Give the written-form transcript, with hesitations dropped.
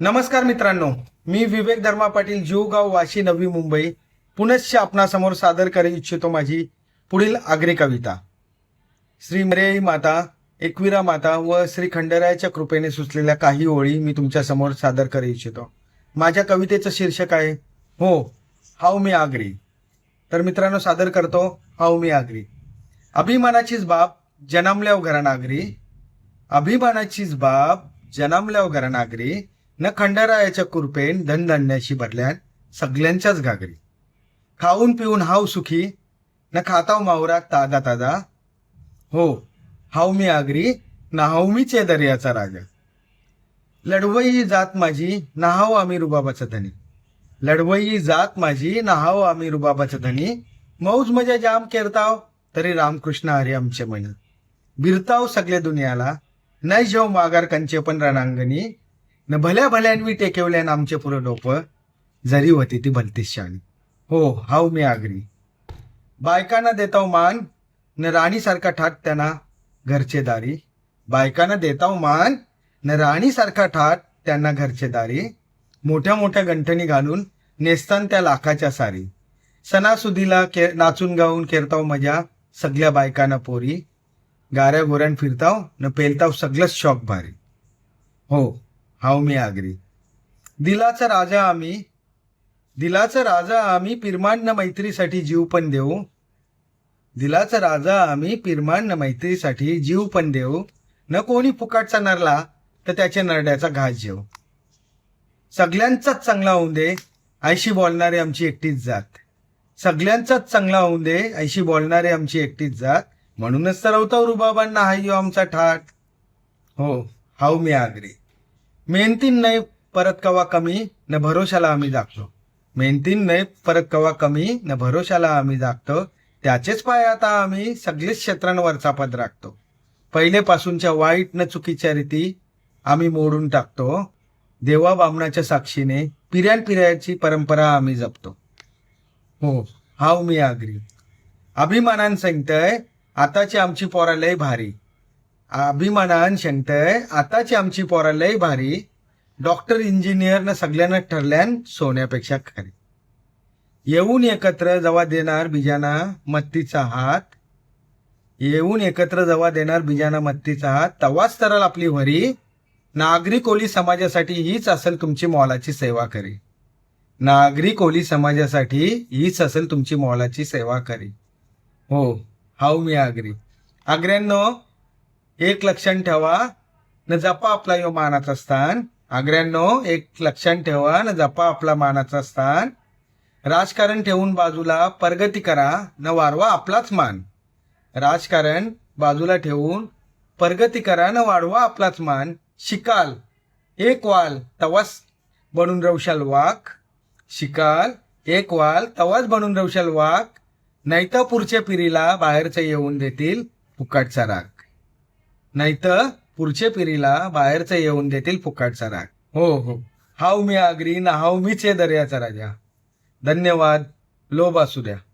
नमस्कार मित्रांनो, मी विवेक धर्मा पाटील, जीवगाव, वाशी, नवी मुंबई पुनश्च आपणासमोर सादर करू इच्छितो माझी पुढील आग्री कविता. श्री मर्याई माता, एकविरा माता व श्री खंडेरायाच्या कृपेने सुचलेल्या काही ओळी मी तुमच्या समोर सादर करू इच्छितो. माझ्या कवितेचं शीर्षक आहे हो हाव मी आगरी. तर मित्रांनो, सादर करतो हाव मी आगरी. अभिमानाचीच बाप जन्मल्याव घरनागरी, अभिमानाचीच बाप जन्मल्याव घरनागरी, न खंडेरायाच्या कृपेन धनधान्याशी भरल्यान सगळ्यांच्याच घागरी. खाऊन पिऊन हाव सुखी, न खाताव मावरा ताजा ताजा, हो हाव मी आगरी, न हाव मी दर्याचा राजा. लढवई जात माझी, नाहाव आम्ही रुबाबाचा धनी, लढवई जात माझी, नाहाव आम्ही रुबाबाचा धनी, मौज मजा जाम केरताव तरी रामकृष्ण हरी आमचे मन, बिरताव सगळे दुनियाला नाही जेव माघार कंचे पण रणांगणी, न भल्या भल्यांवी टेकेवल्यान आमचे पुरं डोपं, जरी होती ती भलतीच शाणी, हो हाव मी आगरी. बायकांना देताव मान, न राणीसारखा ठाट त्यांना घरचे दारी, बायकांना देताव मान, न राणीसारखा ठाट त्यांना घरचे दारी, मोठ्या मोठ्या गंठणी घालून नेसतान त्या लाखाच्या सारी, सणासुदीला नाचून गाऊन केरताव मजा सगळ्या बायकांना पोरी, गाऱ्या गोऱ्यान फिरताव न पेलताव सगळंच शॉक भारी, हो हाव मी आगरी. दिलाचा राजा आम्ही, दिलाचा राजा आम्ही, पिरमांड मैत्रीसाठी जीव पण देऊ, दिलाचा राजा आम्ही, पिरमांड मैत्रीसाठी जीव पण देऊ, न कोणी फुकाटचा नरला तर त्याच्या नरड्याचा घास जेव. सगळ्यांचाच चांगला होऊन दे ऐशी बोलणारे आमची एकटीच जात, सगळ्यांचाच चांगला होऊन दे ऐशी बोलणारे आमची एकटीच जात, म्हणूनच तर अवताव रुबाबांना हाय आमचा ठाट, हो हाव मी आगरी. मेहनतीन नाही परत कवा कमी, न भरोशाला आम्ही जागतो, मेहनतीन नाही परत कवा कमी, न भरोशाला आम्ही जागतो, त्याचेच पाय आता आम्ही सगळेच क्षेत्रांवरचा पद राखतो, पहिलेपासूनच्या वाईट न चुकीच्या रीती आम्ही मोडून टाकतो, देवा बामणाच्या साक्षीने पिऱ्यान पिऱ्याची परंपरा आम्ही जपतो, हो हाव मी आगरी. अभिमानान सांगतय आताची आमची पोरा लय भारी, अभिमानान सांगतय आताची आमची पोरा लय भारी, डॉक्टर इंजिनियर न सगळ्यांना ठरल्यान सोन्यापेक्षा खरी, येऊन एकत्र जवा देणार बिजाना मत्तीचा हात, येऊन एकत्र जवा देणार बिजाना मत्तीचा हात, तवाच तरल आपली वरी, नागरी कोली समाजासाठी हीच असेल तुमची मोलाची सेवा करी, नागरी कोली समाजासाठी हीच असेल तुमची मोलाची सेवा करी, हो हाव मी आगरी. आग्र्यांनो, एक लक्षात ठेवा न जपा आपला यो मानाचा स्थान, आग्र्यांनो एक लक्षात ठेवा न जपा आपला मानाचा स्थान, राजकारण ठेवून बाजूला प्रगती करा न वाढवा आपलाच मान, राजकारण बाजूला ठेवून प्रगती करा न वाढवा आपलाच मान, शिकाल एक वाल तवाच बनून रवशाल वाक, शिकाल एक वाल तवाच बनून रवशाल वाक, नाहीतर पुढच्या पिढीला बाहेरचं येऊन देतील फुकाटचा राग, नाहीतर पुढच्या पिढीला बाहेरचं येऊन देतील फुकाटचा राग, हो हो हाव मी आगरी, ना हाव मीच दर्याचा राजा. धन्यवाद. लोभ असू द्या.